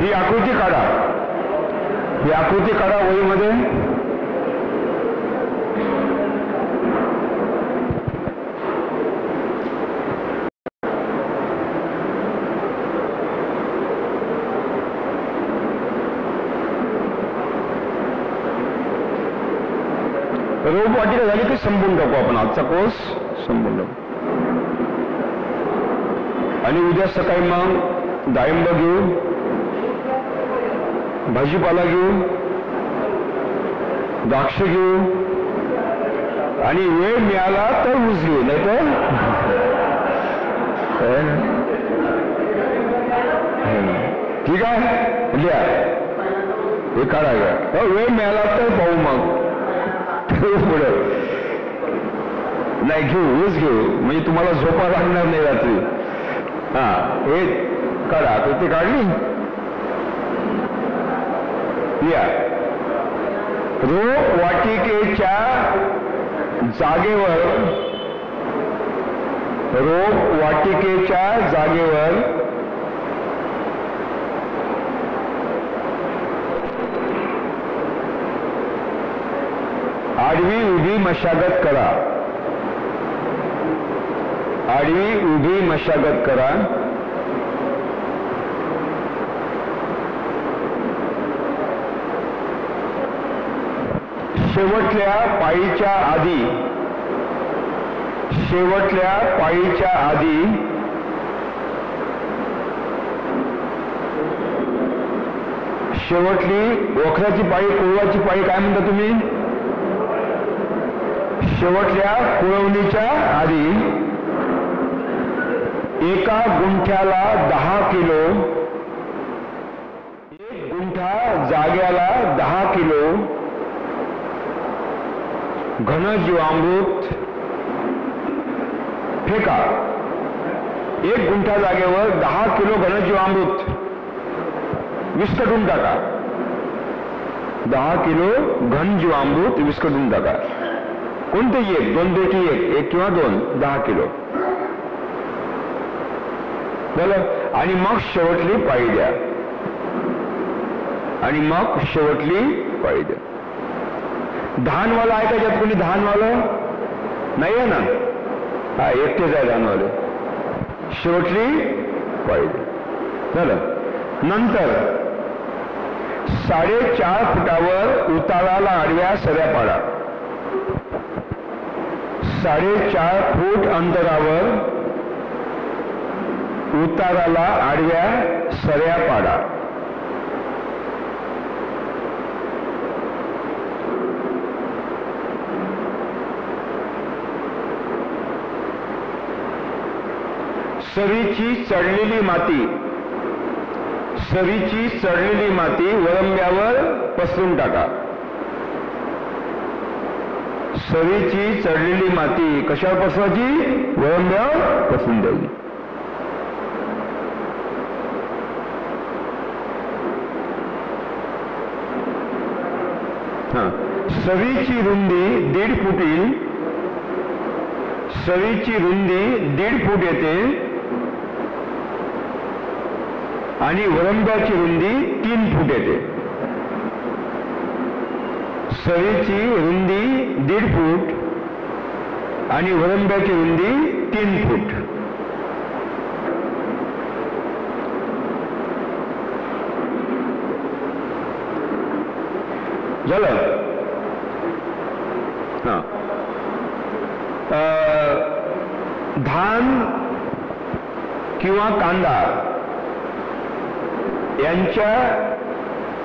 ही आकृती काढा, ही आकृती काढा वहीमध्ये. रोपवाटिका झाली की संपून टाकू आपण, आजचा कोर्स संपून टाकू. आणि उद्या सकाळी मग डाळिंब घेऊ, भाजीपाला घेऊ, द्राक्ष घेऊ आणि वेळ मिळाला तर ऊस घेऊ, नाही तर ठीक आहे. लिहा, हे काढा घ्या. वेळ मिळाला तर पाहू मग पुढे. नाही घेऊ, ऊस घेऊ, म्हणजे तुम्हाला झोपा लागणार नाही रात्री. हा, हे काढा. तर ते काढली. या रोपवाटिकेच्या जागेवर, रोपवाटिकेच्या जागेवर आडवी उभी मशागत करा, आडवी उभी मशागत करा. शेवटल्या पाळीच्या आधी, शेवटल्या पाळीच्या आधी शेवटली वखराची पाळी, कुळवाची पाळी काय म्हणता तुम्ही? शेवटल्या कुळवणीच्या आधी एका गुंठ्याला 10 किलो, एक गुंठा जाग्याला 10 किलो घनजीवामृत फेका. एक गुंठा जागेवर 10 किलो घनजीवामृत विस्कटून टाका. 10 किलो घनजीवामृत विस्कटून टाका. कोणतेही एक, 2 पैकी एक किंवा 2, 10 किलो बरं. आणि मग शेवटली पाळी द्या, आणि मग शेवटली पाळी द्या. धानवाला आहे का याच्यात कोणी? धानवालं नाही आहे ना? हा, एकटेच आहे धानवाले. शेवटली पाळी द्या. झालं. नंतर 4.5 फुटावर उताराला आडव्या सऱ्या पाडा. 4.5 फूट अंतरावर उताराला आडव्या सऱ्या पाडा. सरीची चढलेली माती, सरीची चढलेली माती वरंब्यावर पसरून टाका. सरीची चढलेली माती कशावर पसरायची? वरंब्यावर पसरून द्यायची. सरीची रुंदी 1.5 फूट येईल. सरीची रुंदी 1.5 फूट येते आणि वरंब्याची रुंदी 3 फूट येते. सरीची रुंदी 1.5 फूट आणि वरंब्याची रुंदी 3 फूट. झालं. हा, धान किंवा कांदा यांच्या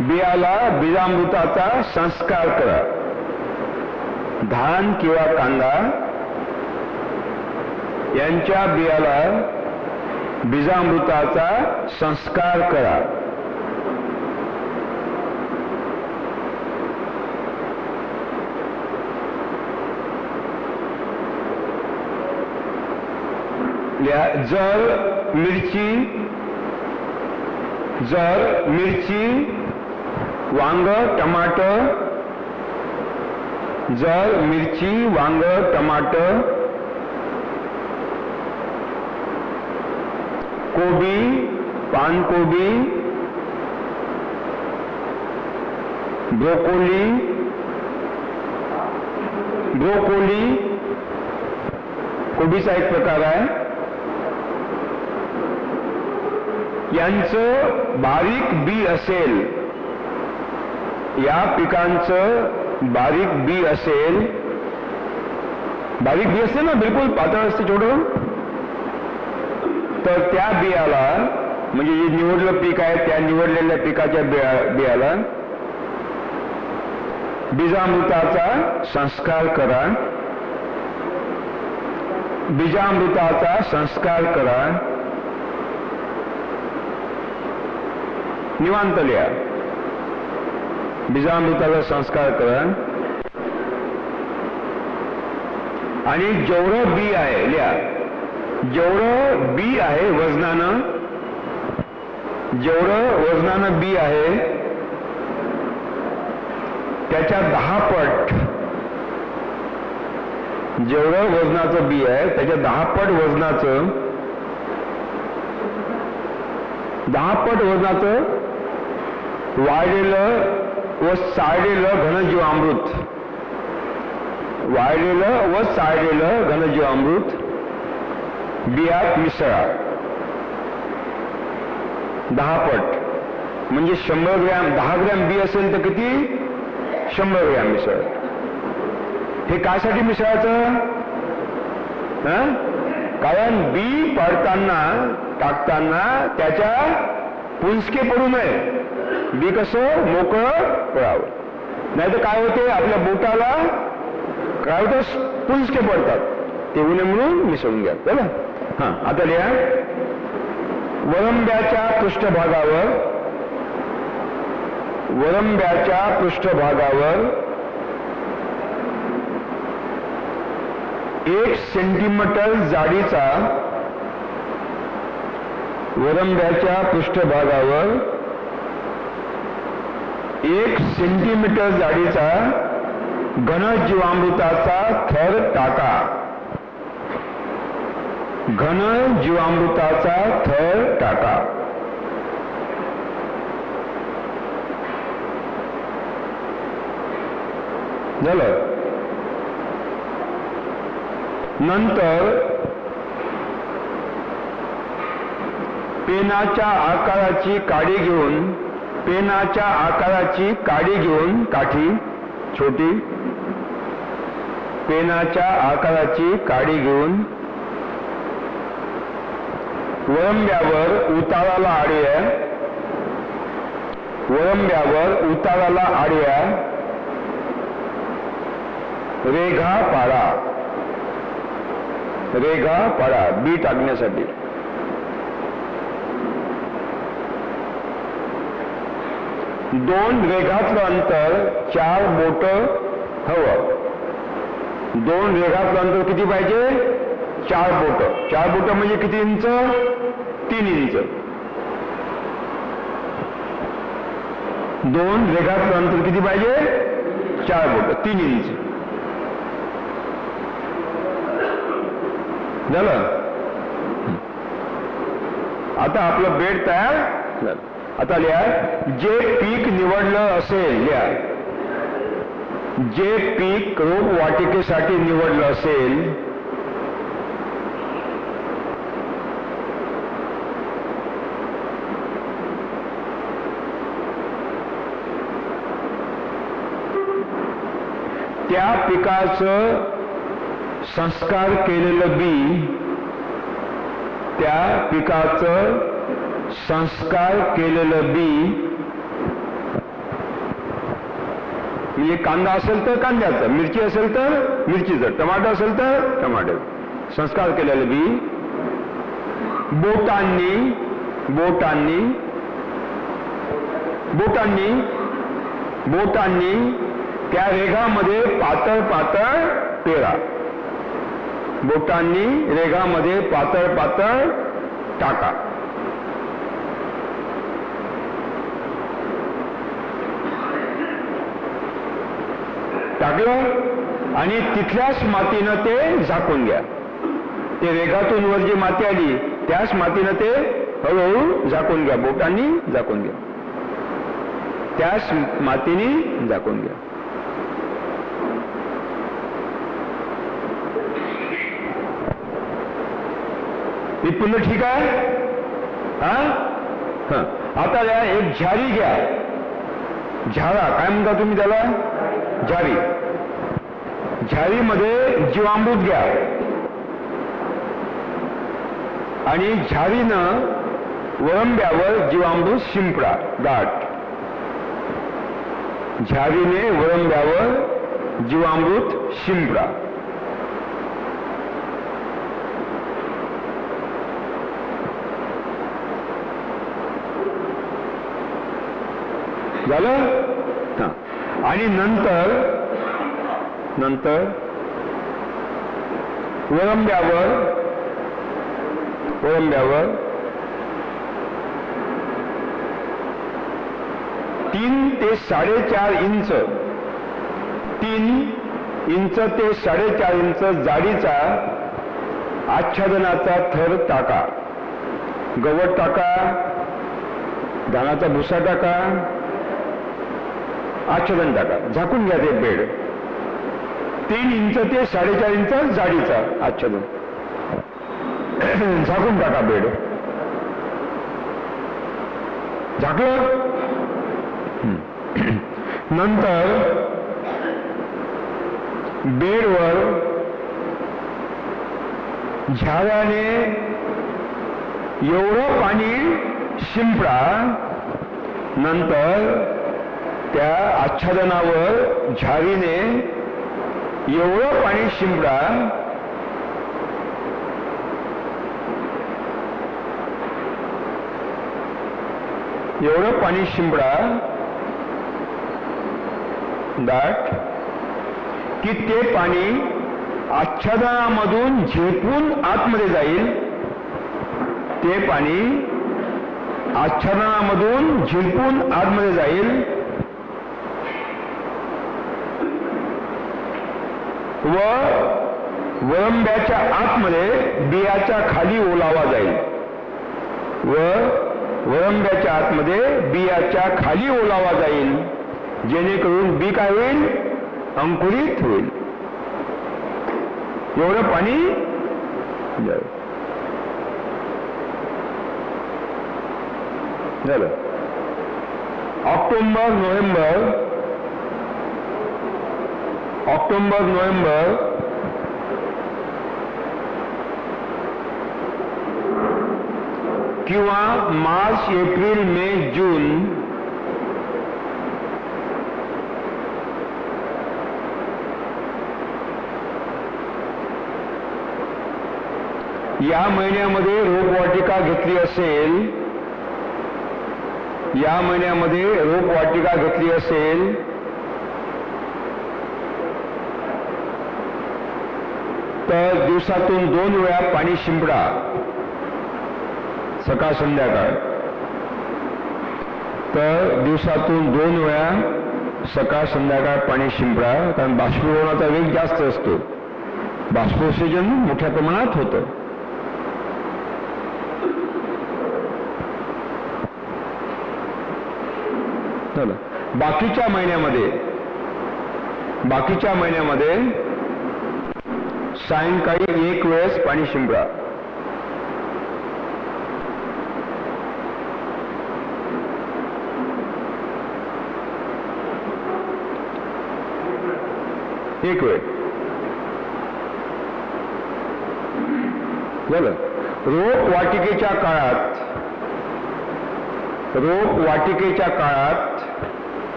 बियाला बीजामृताचा संस्कार करा. धान किंवा कांदा यांच्या बियाला बीजामृताचा संस्कार करा. जर मिरची, वांग, टमाटर, जर मिरची, वांग, टमाटर, कोबी, पानकोबी, ब्रोकोली, ब्रोकोली कोबीचा एक प्रकार आहे. यांचं बारीक बी असेल, या पिकांचं बारीक बी असेल, बारीक बी असेल ना, बिलकुल पातळ असते छोटं, तर त्या बियाला म्हणजे जे निवडलं पीक आहे त्या निवडलेल्या पिकाच्या बियाला बीजामृताचा संस्कार करा, बीजामृताचा संस्कार करा. निवांत लिहा, बीजामृताचा संस्कार करा. आणि जेवढं बी आहे लिहा, जेवढं बी आहे वजनानं, जेवढं वजनानं बी आहे त्याच्या 10 पट, जेवढं वजनाचं बी आहे त्याच्या 10 पट वजनाचं, 10 पट वजनाचं वाळलेलं व साळलेलं घनजीवामृत, वाळलेलं व साळलेलं घनजीवामृत बियात मिसळा. 10 पट म्हणजे 100 ग्रॅम, 10 ग्रॅम बी असेल तर किती, 100 ग्रॅम मिसळ. हे कायसाठी मिसळायचं? कारण बी पाडताना, टाकताना त्याच्या पुंजके पडू नये, बी कसं मोकळं पडावं. नाही तर काय होते, आपल्या बोटाला काय होतं, पुंजके पडतात, ते होऊ नये म्हणून मिसळून घ्या. चला हां, आता लिहा. वरंब्याच्या पृष्ठभागावर, वरंब्याच्या पृष्ठभागावर 1 सेंटीमीटर जाडीचा, वरंब्याच्या पृष्ठभागावर 1 सेंटीमीटर जाडीचा घनजीवामृताचा थर टाका, घनजीवामृताचा थर टाका. झालं. नंतर पेनाच्या आकाराची काडी घेऊन, पेनाच्या आकाराची काडी घेऊन, काठी छोटी, पेनाच्या आकाराची काडी घेऊन वरंब्यावर उताराला आडव्या, वरंब्यावर उताराला आडव्या रेघा पाडा, रेघा पाडा बी टाकण्यासाठी. दोन रेघातलं अंतर 4 बोट हवं. 2 रेघातलं अंतर किती पाहिजे, 4 बोट. 4 बोट म्हणजे किती इंच, 3 इंच. 2 रेघातलं अंतर किती पाहिजे, 4 बोट, 3 इंच. झालं. आता आपलं बेड तयार झालं. आता लिहा, जे पीक निवडलं असेल, लिहा, जे पीक रोपवाटिकेसाठी निवडलं असेल त्या पिकाचं संस्कार केलेलं बी, त्या पिकाचं संस्कार केलेलं बी, म्हणजे कांदा असेल तर कांद्याचं, मिरची असेल तर मिरचीचं, टमाटर असेल तर टमाटर, संस्कार केलेलं बी बोटांनी, बोटांनी, बोटांनी, बोटांनी त्या रेघामध्ये पातळ पातळ पेरा, बोटांनी रेघामध्ये पातळ पातळ टाका. टाकलं आणि तिथल्याच मातीनं ते झाकून घ्या. ते रेघातून वर जी माती आली त्याच मातीनं ते हळूहळू झाकून घ्या, बोटांनी झाकून घ्या. त्याच मातीने झाकून घ्या. इथपर्यंत ठीक आहे. हा, आता या एक झारी घ्या. झारा काय म्हणता तुम्ही त्याला? झारी. झारीमध्ये जीवामृत घ्या आणि झारीनं वळंब्यावर जीवामृत शिंपडा दाट. झारीने वळंब्यावर जीवामृत शिंपडा. झालं. हा, आणि नंतर वळंब्यावर 3 ते 4.5 इंच 3 इंच ते 4.5 इंच जाडीचा आच्छादनाचा थर टाका. गवत टाका, धानाचा भुसा टाका, आच्छादन टाका. झाकून घ्या ते बेड. 3 इंच ते 4.5 इंच जाडीचा आच्छादन झाकून टाका बेड. झाकलं. नंतर बेडवर झाऱ्याने एवढं पाणी शिंपडा. नंतर त्या आच्छादनावर झारीने एवढं पाणी शिंपडा दाट की ते पाणी आच्छादनामधून झेपून आतमध्ये जाईल. ते पाणी आच्छादनामधून झेपून आतमध्ये जाईल व वळंब्याच्या आतमध्ये बियाच्या खाली ओलावा जाईल. वळंब्याच्या आतमध्ये बियाच्या खाली ओलावा जाईल, जेणेकरून बी काय होईल? अंकुरित होईल. एवढं पाणी झालं. ऑक्टोबर नोव्हेंबर किंवा मार्च, एप्रिल, मे, जून या महिन्यामध्ये रोपवाटिका घेतली असेल, तर दिवसातून 2 वेळा पाणी शिंपडा. सकाळ संध्याकाळ. तर दिवसातून 2 वेळा सकाळ संध्याकाळ पाणी शिंपडा. कारण बाष्पीभवनाचा वेग जास्त असतो, बाष्पोत्सर्जन मोठ्या प्रमाणात होतं. बाकीच्या महिन्यामध्ये सायंकाळी 1 वेळेस पाणी शिंपडा. एक वेळ झालं. रोपवाटिकेच्या काळात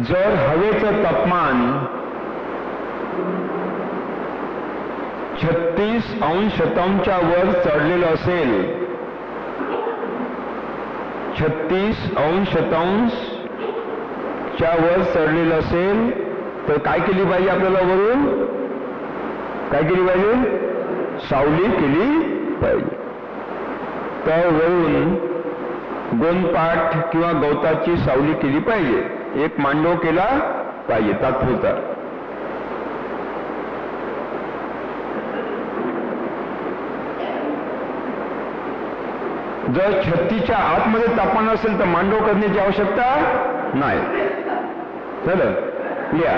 जर हवेचं तापमान 36°C वर चढलेलं असेल, 36°C वर चढलेलं असेल, तर काय केली पाहिजे? आपल्याला वरून काय केली पाहिजे? सावली केली पाहिजे. तर वरून गोंदपाट किंवा गवताची सावली केली पाहिजे. एक मांडव केला पाहिजे तात्पुरता. जर 36च्या आतमध्ये तापमान असेल तर मांडव करण्याची आवश्यकता नाही. चला लिहा.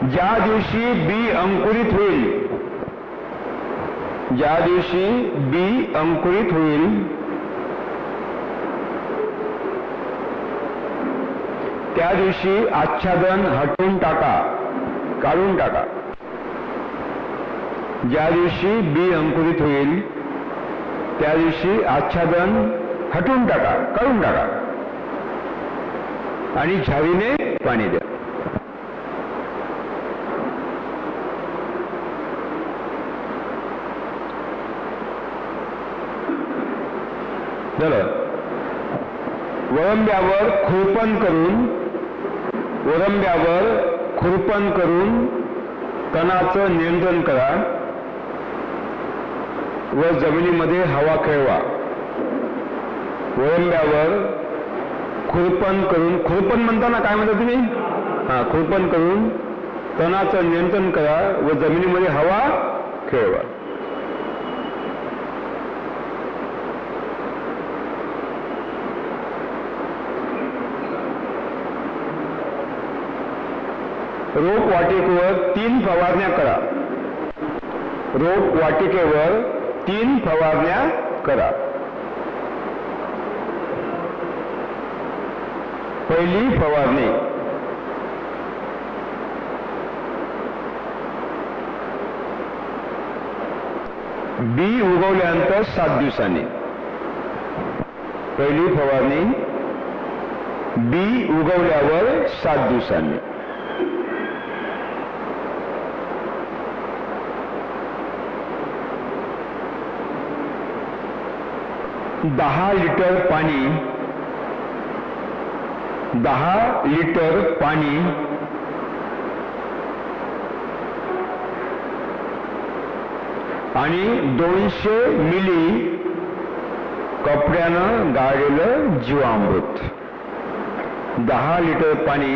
ज्या दिवशी बी अंकुरित होईल, ज्या दिवशी बी अंकुरित होईल त्या दिवशी आच्छादन हटवून टाका, काढून टाका. ज्या दिवशी बी अंकुरित होईल त्या दिवशी आच्छादन हटवून टाका, काढून टाका आणि झारीने पाणी द्या. झालं. वळंब्यावर खुरपण करून, वळंब्यावर खुरपण करून तणाचं नियंत्रण करा व जमिनीमध्ये हवा खेळवा. वळंब्यावर खुरपण करून, खुरपण म्हणताना काय म्हणता तुम्ही? खुरपण करून तणाचं नियंत्रण करा व जमिनीमध्ये हवा खेळवा. रोप वाटिकेवर 3 फवारण्या करा. रोप वाटिकेवर 3 फवारण्या करा. पहिली फवारणी बी उगवल्यानंतर 7 दिवसांनी. पहिली फवारणी बी उगवल्यावर 7 दिवसांनी. दहा लिटर पाणी, 10 लिटर पाणी आणि 200 मिली कपड्यानं गाळलेलं जीवामृत. 10 लिटर पाणी,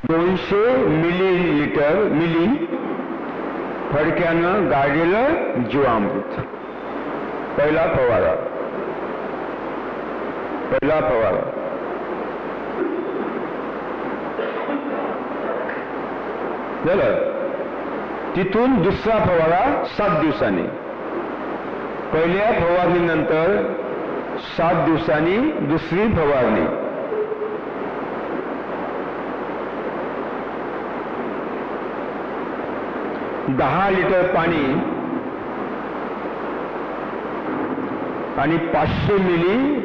200 मिली फडक्यानं गाळलेलं जीवामृत. पहिला फवारा, पहिला फवारा. झालं. तिथून दुसरा फवारा 7 दिवसांनी. पहिल्या फवारणीनंतर 7 दिवसांनी दुसरी फवारणी. दहा लिटर पाणी आणि 500 मिली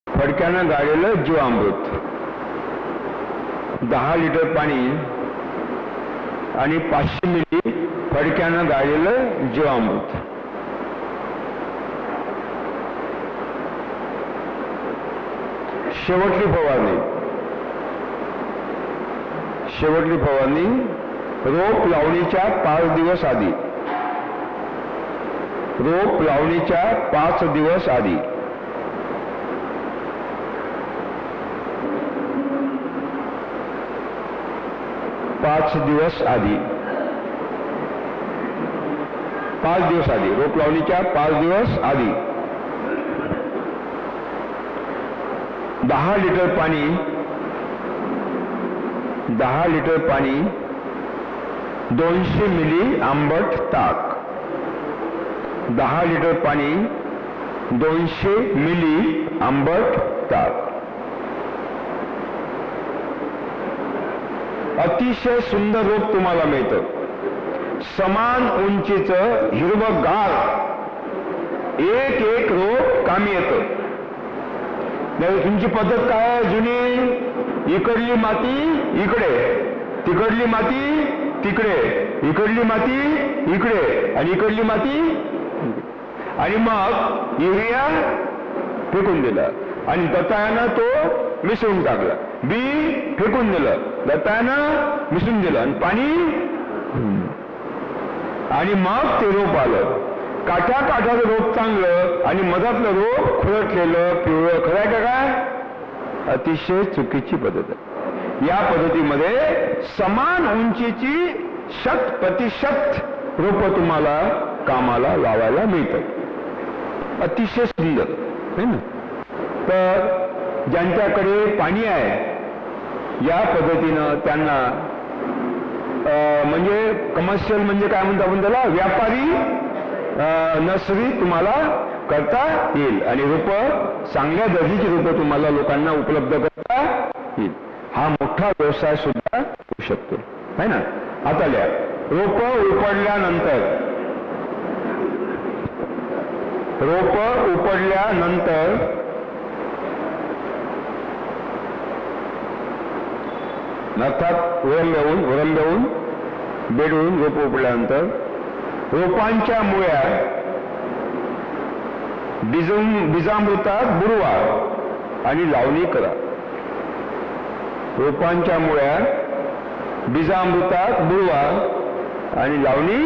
फडक्यानं गाळलेलं जीवामृत. 10 लिटर पाणी आणि 500 मिली फडक्यानं गाळलेलं जीवामृत. शेवटली फवारणी, शेवटली फवारणी रोप लावणीच्या 5 दिवस आधी. रोप लावणीच्या 5 दिवस आधी. पाच दिवस आधी, 5 दिवस आधी, रोप लावणीच्या 5 दिवस आधी 10 लिटर पाणी, 10 लिटर पाणी, 200 मिली आंबट ताक. 10 लिटर पाणी, 200 मिली आंबट ताक. अतिशय सुंदर रोप तुम्हाला मिळतं. समान उंचीचं हिरवंगार एक एक रोप कामी येतं. तुमची पद्धत काय आहे जुनी? इकडली माती इकडे, तिकडली माती तिकडे, इकडली माती इकडे आणि इकडली माती, आणि मग युरिया फेकून दिला आणि दत्तायानं तो मिसळून टाकला. बी फेकून दिलं, दत्तायानं मिसळून दिलं आणि पाणी, आणि मग ते रोप आलं. काठ्या काठाचं रोप चांगलं आणि मधातलं रोप खुरटलेलं पिवळं. खरं आहे का काय? अतिशय चुकीची पद्धत आहे. या पद्धतीमध्ये समान उंचीची 100% रोप तुम्हाला कामाला लावायला मिळतात. अतिशय सुंदर है ना. तर ज्यांच्याकडे पाणी आहे या पद्धतीनं त्यांना म्हणजे कमर्शियल म्हणजे काय म्हणतो आपण त्याला, व्यापारी नर्सरी तुम्हाला करता येईल आणि रोपं चांगल्या दर्जाची रोपं तुम्हाला लोकांना उपलब्ध करता येईल. हा मोठा व्यवसाय सुद्धा होऊ शकतो है ना. आता लिहा, रोपं उपडल्यानंतर अर्थात वरंब्याहून बेडवरून रोप उपडल्यानंतर रोपांच्या मुळ्या बीजामृतात बुडवा आणि लावणी करा. रोपांच्या मुळ्या बीजामृतात बुडवा आणि लावणी